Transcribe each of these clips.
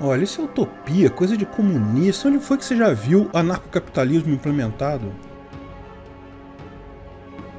Olha, isso é utopia, coisa de comunista. Onde foi que você já viu anarcocapitalismo implementado?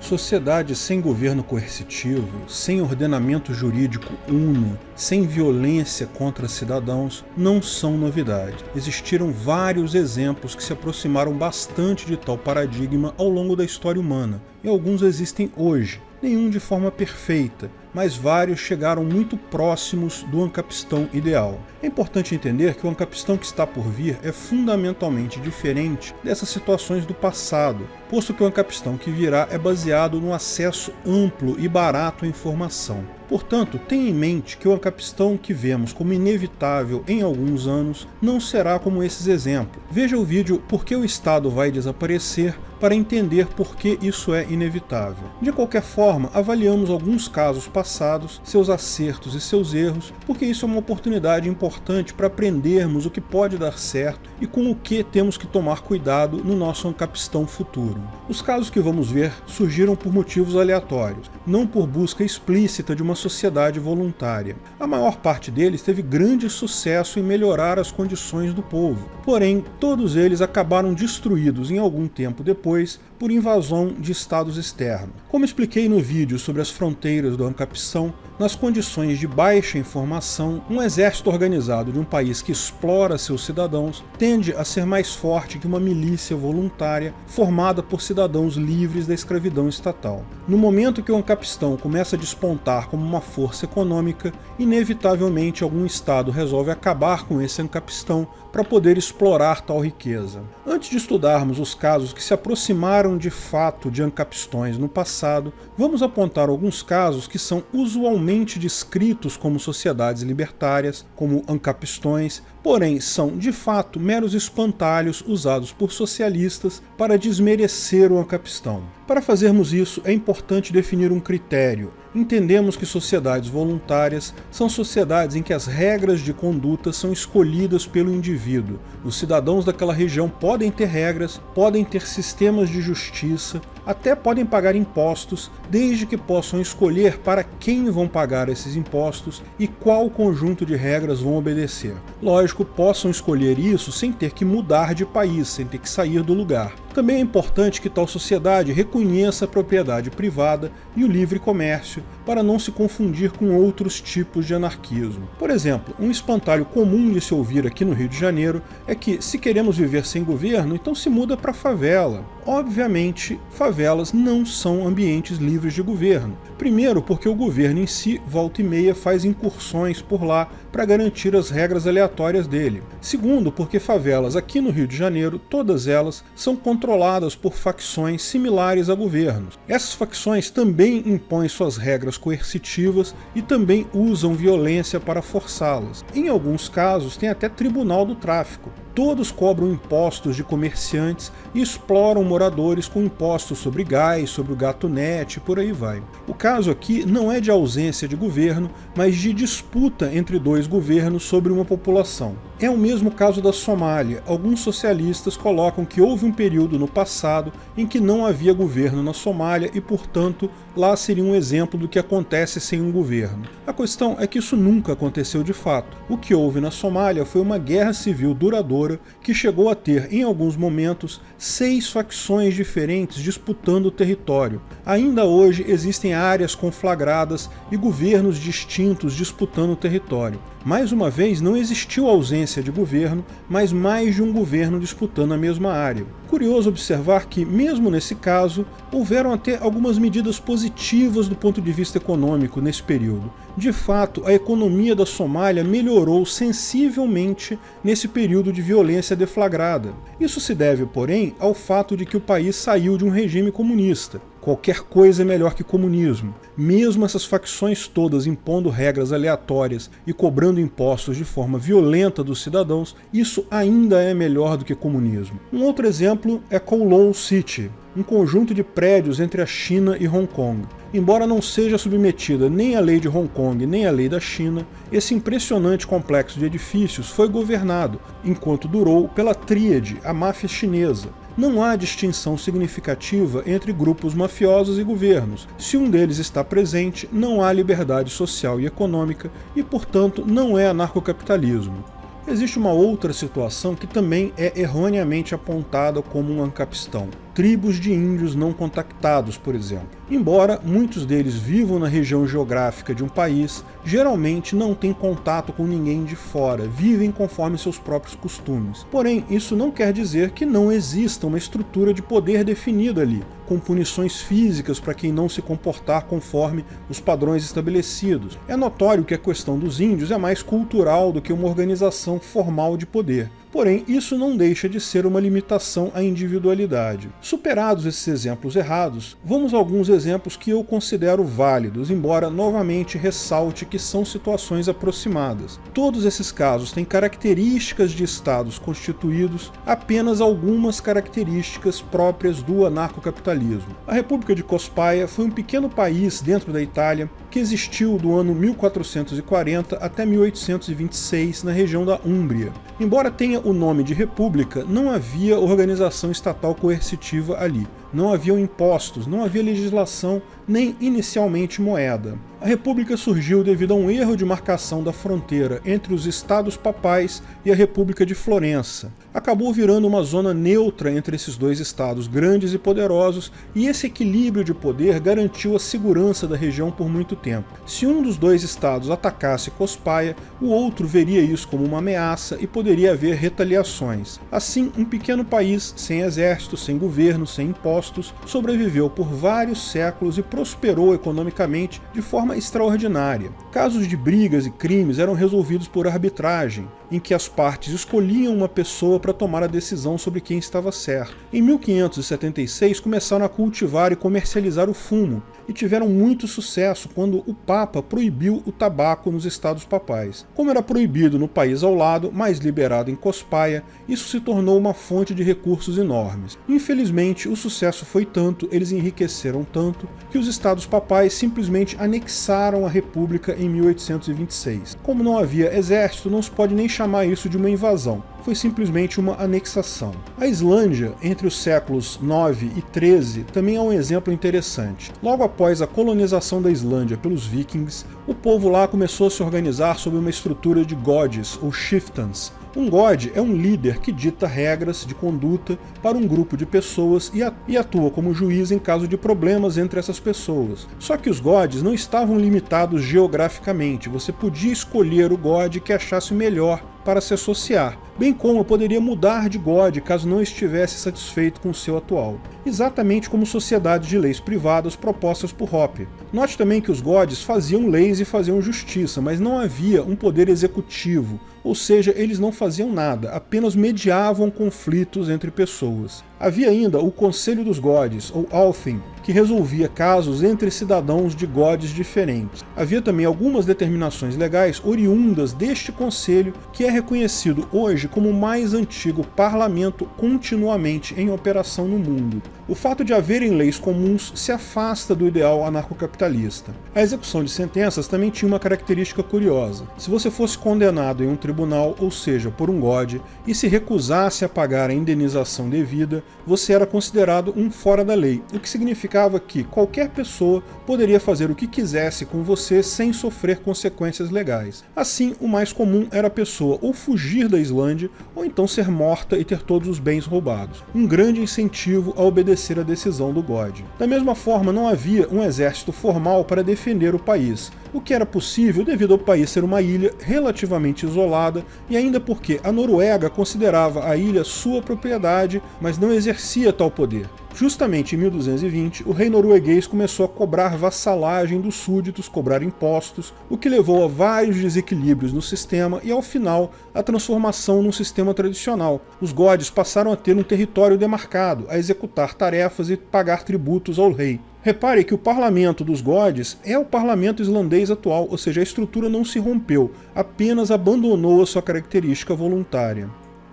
Sociedades sem governo coercitivo, sem ordenamento jurídico uno, sem violência contra cidadãos, não são novidade. Existiram vários exemplos que se aproximaram bastante de tal paradigma ao longo da história humana, e alguns existem hoje. Nenhum de forma perfeita, mas vários chegaram muito próximos do ancapistão ideal. É importante entender que o ancapistão que está por vir é fundamentalmente diferente dessas situações do passado, posto que o ancapistão que virá é baseado no acesso amplo e barato à informação. Portanto, tenha em mente que o ancapistão que vemos como inevitável em alguns anos não será como esses exemplos. Veja o vídeo Por que o Estado vai desaparecer para entender por que isso é inevitável. De qualquer forma, avaliamos alguns casos passados, seus acertos e seus erros, porque isso é uma oportunidade importante para aprendermos o que pode dar certo e com o que temos que tomar cuidado no nosso ancapistão futuro. Os casos que vamos ver surgiram por motivos aleatórios, não por busca explícita de uma sociedade voluntária. A maior parte deles teve grande sucesso em melhorar as condições do povo, porém todos eles acabaram destruídos em algum tempo depois por invasão de estados externos. Como expliquei no vídeo sobre as fronteiras do ancapistão, nas condições de baixa informação, um exército organizado de um país que explora seus cidadãos tende a ser mais forte que uma milícia voluntária formada por cidadãos livres da escravidão estatal. No momento que o ancapistão começa a despontar como uma força econômica, inevitavelmente algum estado resolve acabar com esse ancapistão para poder explorar tal riqueza. Antes de estudarmos os casos que se aproximaram de fato de ancapistões no passado, vamos apontar alguns casos que são usualmente descritos como sociedades libertárias, como ancapistões, porém são de fato meros espantalhos usados por socialistas para desmerecer o ancapistão. Para fazermos isso, é importante definir um critério. Entendemos que sociedades voluntárias são sociedades em que as regras de conduta são escolhidas pelo indivíduo. Os cidadãos daquela região podem ter regras, podem ter sistemas de justiça, até podem pagar impostos, desde que possam escolher para quem vão pagar esses impostos e qual conjunto de regras vão obedecer. Lógico, possam escolher isso sem ter que mudar de país, sem ter que sair do lugar. Também é importante que tal sociedade reconheça a propriedade privada e o livre comércio, para não se confundir com outros tipos de anarquismo. Por exemplo, um espantalho comum de se ouvir aqui no Rio de Janeiro é que, se queremos viver sem governo, então se muda para a favela. Obviamente, favelas não são ambientes livres de governo. Primeiro, porque o governo em si, volta e meia, faz incursões por lá para garantir as regras aleatórias dele. Segundo, porque favelas aqui no Rio de Janeiro, todas elas, são controladas por facções similares a governos. Essas facções também impõem suas regras coercitivas e também usam violência para forçá-las. Em alguns casos, tem até tribunal do tráfico. Todos cobram impostos de comerciantes e exploram moradores com impostos sobre gás, sobre o gatunete e por aí vai. O caso aqui não é de ausência de governo, mas de disputa entre dois governos sobre uma população. É o mesmo caso da Somália. Alguns socialistas colocam que houve um período no passado em que não havia governo na Somália e, portanto, lá seria um exemplo do que acontece sem um governo. A questão é que isso nunca aconteceu de fato. O que houve na Somália foi uma guerra civil duradoura que chegou a ter, em alguns momentos, 6 facções diferentes disputando o território. Ainda hoje existem áreas conflagradas e governos distintos disputando o território. Mais uma vez, não existiu ausência de governo, mas mais de um governo disputando a mesma área. Curioso observar que, mesmo nesse caso, houveram até algumas medidas positivas do ponto de vista econômico nesse período. De fato, a economia da Somália melhorou sensivelmente nesse período de violência deflagrada. Isso se deve, porém, ao fato de que o país saiu de um regime comunista. Qualquer coisa é melhor que comunismo. Mesmo essas facções todas impondo regras aleatórias e cobrando impostos de forma violenta dos cidadãos, isso ainda é melhor do que comunismo. Um outro exemplo é Kowloon City, um conjunto de prédios entre a China e Hong Kong. Embora não seja submetida nem à lei de Hong Kong nem à lei da China, esse impressionante complexo de edifícios foi governado, enquanto durou, pela tríade, a máfia chinesa. Não há distinção significativa entre grupos mafiosos e governos. Se um deles está presente, não há liberdade social e econômica e, portanto, não é anarcocapitalismo. Existe uma outra situação que também é erroneamente apontada como um ancapistão. Tribos de índios não contactados, por exemplo. Embora muitos deles vivam na região geográfica de um país, geralmente não têm contato com ninguém de fora, vivem conforme seus próprios costumes. Porém, isso não quer dizer que não exista uma estrutura de poder definida ali, com punições físicas para quem não se comportar conforme os padrões estabelecidos. É notório que a questão dos índios é mais cultural do que uma organização formal de poder. Porém, isso não deixa de ser uma limitação à individualidade. Superados esses exemplos errados, vamos a alguns exemplos que eu considero válidos, embora novamente ressalte que são situações aproximadas. Todos esses casos têm características de estados constituídos, apenas algumas características próprias do anarcocapitalismo. A República de Cospaia foi um pequeno país dentro da Itália que existiu do ano 1440 até 1826 na região da Úmbria. Embora tenha o nome de república, não havia organização estatal coercitiva ali. Não haviam impostos, não havia legislação, nem inicialmente moeda. A república surgiu devido a um erro de marcação da fronteira entre os estados papais e a República de Florença. Acabou virando uma zona neutra entre esses dois estados grandes e poderosos, e esse equilíbrio de poder garantiu a segurança da região por muito tempo. Se um dos dois estados atacasse Cospaia, o outro veria isso como uma ameaça e poderia haver retaliações. Assim, um pequeno país, sem exército, sem governo, sem impostos, sobreviveu por vários séculos e prosperou economicamente de forma extraordinária. Casos de brigas e crimes eram resolvidos por arbitragem, em que as partes escolhiam uma pessoa para tomar a decisão sobre quem estava certo. Em 1576 começaram a cultivar e comercializar o fumo, e tiveram muito sucesso quando o Papa proibiu o tabaco nos estados papais. Como era proibido no país ao lado, mas liberado em Cospaia, isso se tornou uma fonte de recursos enormes. Infelizmente, o sucesso foi tanto, eles enriqueceram tanto, que os estados papais simplesmente anexaram a república em 1826. Como não havia exército, não se pode nem chamar isso de uma invasão. Foi simplesmente uma anexação. A Islândia, entre os séculos 9 e 13, também é um exemplo interessante. Logo após a colonização da Islândia pelos vikings, o povo lá começou a se organizar sob uma estrutura de gods, ou chieftains. Um god é um líder que dita regras de conduta para um grupo de pessoas e atua como juiz em caso de problemas entre essas pessoas. Só que os gods não estavam limitados geograficamente, você podia escolher o god que achasse melhor para se associar, bem como poderia mudar de god caso não estivesse satisfeito com o seu atual. Exatamente como sociedades de leis privadas propostas por Hoppe. Note também que os gods faziam leis e faziam justiça, mas não havia um poder executivo, ou seja, eles não faziam nada, apenas mediavam conflitos entre pessoas. Havia ainda o Conselho dos Gods, ou Althing, que resolvia casos entre cidadãos de gods diferentes. Havia também algumas determinações legais oriundas deste conselho, que é reconhecido hoje como o mais antigo parlamento continuamente em operação no mundo. O fato de haverem leis comuns se afasta do ideal anarcocapitalista. A execução de sentenças também tinha uma característica curiosa. Se você fosse condenado em um tribunal, ou seja, por um god, e se recusasse a pagar a indenização devida, você era considerado um fora da lei, o que significava que qualquer pessoa poderia fazer o que quisesse com você sem sofrer consequências legais. Assim, o mais comum era a pessoa ou fugir da Islândia, ou então ser morta e ter todos os bens roubados. Um grande incentivo a obedecer a decisão do god. Da mesma forma, não havia um exército formal para defender o país, o que era possível devido ao país ser uma ilha relativamente isolada e ainda porque a Noruega considerava a ilha sua propriedade, mas não exercia tal poder. Justamente em 1220, o rei norueguês começou a cobrar vassalagem dos súditos, cobrar impostos, o que levou a vários desequilíbrios no sistema e, ao final, a transformação num sistema tradicional. Os gods passaram a ter um território demarcado, a executar tarefas e pagar tributos ao rei. Repare que o parlamento dos gods é o parlamento islandês atual, ou seja, a estrutura não se rompeu, apenas abandonou a sua característica voluntária.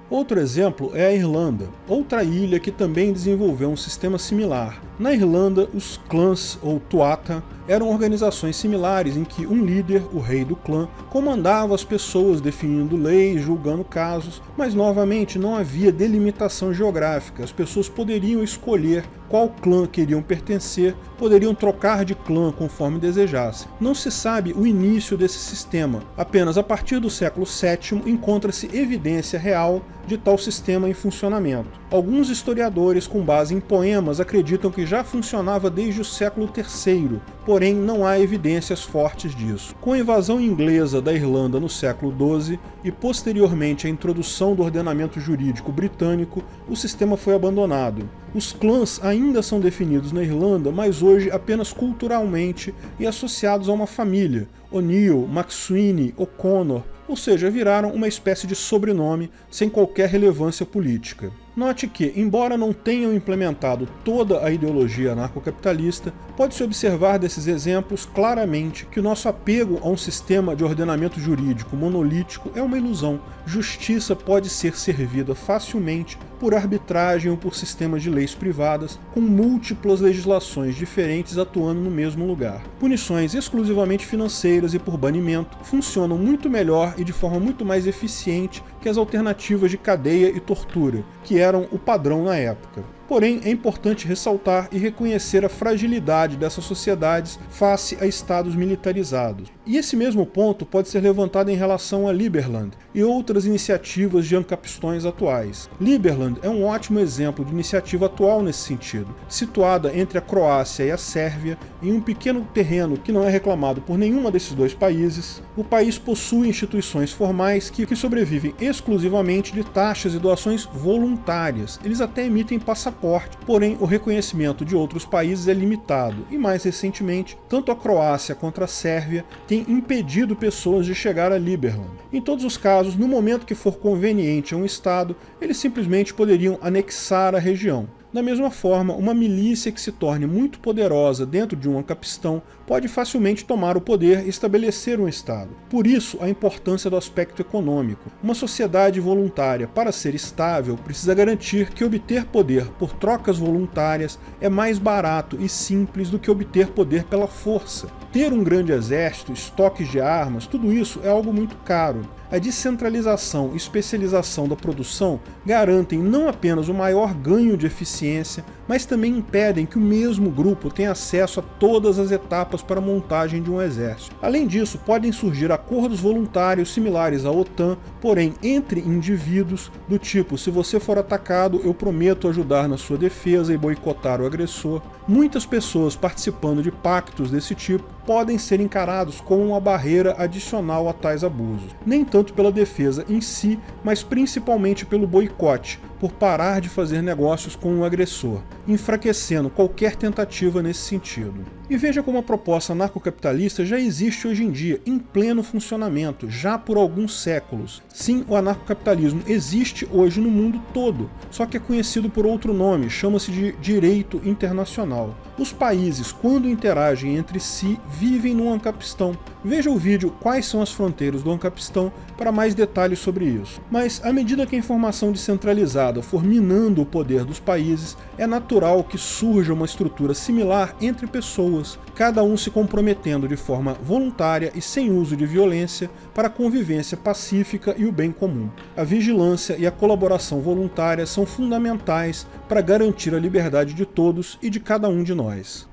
Outro exemplo é a Irlanda, outra ilha que também desenvolveu um sistema similar. Na Irlanda, os clãs, ou tuatha, eram organizações similares em que um líder, o rei do clã, comandava as pessoas definindo leis, julgando casos, mas novamente não havia delimitação geográfica, as pessoas poderiam escolher qual clã queriam pertencer, poderiam trocar de clã conforme desejassem. Não se sabe o início desse sistema, apenas a partir do século VII encontra-se evidência real de tal sistema em funcionamento. Alguns historiadores com base em poemas acreditam que já funcionava desde o século III, porém não há evidências fortes disso. Com a invasão inglesa da Irlanda no século XII e posteriormente a introdução do ordenamento jurídico britânico, o sistema foi abandonado. Os clãs ainda são definidos na Irlanda, mas hoje apenas culturalmente e associados a uma família, O'Neill, MacSweeney, O'Connor, ou seja, viraram uma espécie de sobrenome sem qualquer relevância política. Note que, embora não tenham implementado toda a ideologia anarcocapitalista, pode-se observar desses exemplos claramente que o nosso apego a um sistema de ordenamento jurídico monolítico é uma ilusão. Justiça pode ser servida facilmente por arbitragem ou por sistemas de leis privadas, com múltiplas legislações diferentes atuando no mesmo lugar. Punições exclusivamente financeiras e por banimento funcionam muito melhor e de forma muito mais eficiente que as alternativas de cadeia e tortura, que eram o padrão na época. Porém, é importante ressaltar e reconhecer a fragilidade dessas sociedades face a estados militarizados. E esse mesmo ponto pode ser levantado em relação a Liberland e outras iniciativas de ancapistões atuais. Liberland é um ótimo exemplo de iniciativa atual nesse sentido. Situada entre a Croácia e a Sérvia, em um pequeno terreno que não é reclamado por nenhuma desses dois países, o país possui instituições formais que sobrevivem exclusivamente de taxas e doações voluntárias. Eles até emitem passaporte, porém o reconhecimento de outros países é limitado, e mais recentemente, tanto a Croácia quanto a Sérvia têm impedido pessoas de chegar a Liberland. Em todos os casos, no momento que for conveniente a um Estado, eles simplesmente poderiam anexar a região. Da mesma forma, uma milícia que se torne muito poderosa dentro de um ancapistão pode facilmente tomar o poder e estabelecer um Estado. Por isso, a importância do aspecto econômico. Uma sociedade voluntária, para ser estável, precisa garantir que obter poder por trocas voluntárias é mais barato e simples do que obter poder pela força. Ter um grande exército, estoques de armas, tudo isso é algo muito caro. A descentralização e especialização da produção garantem não apenas o maior ganho de eficiência, mas também impedem que o mesmo grupo tenha acesso a todas as etapas para a montagem de um exército. Além disso, podem surgir acordos voluntários similares à OTAN, porém entre indivíduos, do tipo: se você for atacado, eu prometo ajudar na sua defesa e boicotar o agressor. Muitas pessoas participando de pactos desse tipo podem ser encarados como uma barreira adicional a tais abusos. Nem tanto pela defesa em si, mas principalmente pelo boicote, por parar de fazer negócios com o agressor, enfraquecendo qualquer tentativa nesse sentido. E veja como a proposta anarcocapitalista já existe hoje em dia, em pleno funcionamento, já por alguns séculos. Sim, o anarcocapitalismo existe hoje no mundo todo, só que é conhecido por outro nome, chama-se de direito internacional. Os países, quando interagem entre si, vivem num ancapistão. Veja o vídeo Quais são as fronteiras do ancapistão para mais detalhes sobre isso. Mas, à medida que a informação descentralizada for minando o poder dos países, é natural que surja uma estrutura similar entre pessoas, cada um se comprometendo de forma voluntária e sem uso de violência para a convivência pacífica e o bem comum. A vigilância e a colaboração voluntária são fundamentais para garantir a liberdade de todos e de cada um de nós.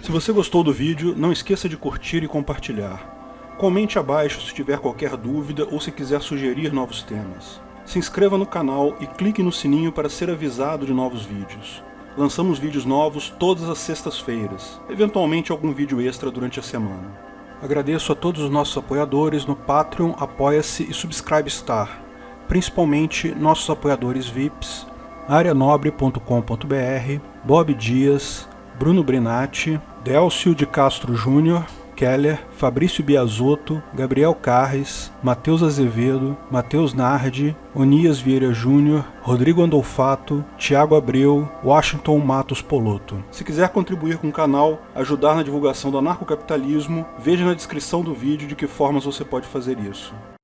Se você gostou do vídeo, não esqueça de curtir e compartilhar. Comente abaixo se tiver qualquer dúvida ou se quiser sugerir novos temas. Se inscreva no canal e clique no sininho para ser avisado de novos vídeos. Lançamos vídeos novos todas as sextas-feiras, eventualmente algum vídeo extra durante a semana. Agradeço a todos os nossos apoiadores no Patreon, Apoia-se e Subscribestar, principalmente nossos apoiadores VIPs, areanobre.com.br, Bob Dias, Bruno Brinatti, Delcio de Castro Júnior, Keller, Fabrício Biasotto, Gabriel Carres, Matheus Azevedo, Matheus Nardi, Onias Vieira Júnior, Rodrigo Andolfato, Thiago Abreu, Washington Matos Poloto. Se quiser contribuir com o canal, ajudar na divulgação do anarcocapitalismo, veja na descrição do vídeo de que formas você pode fazer isso.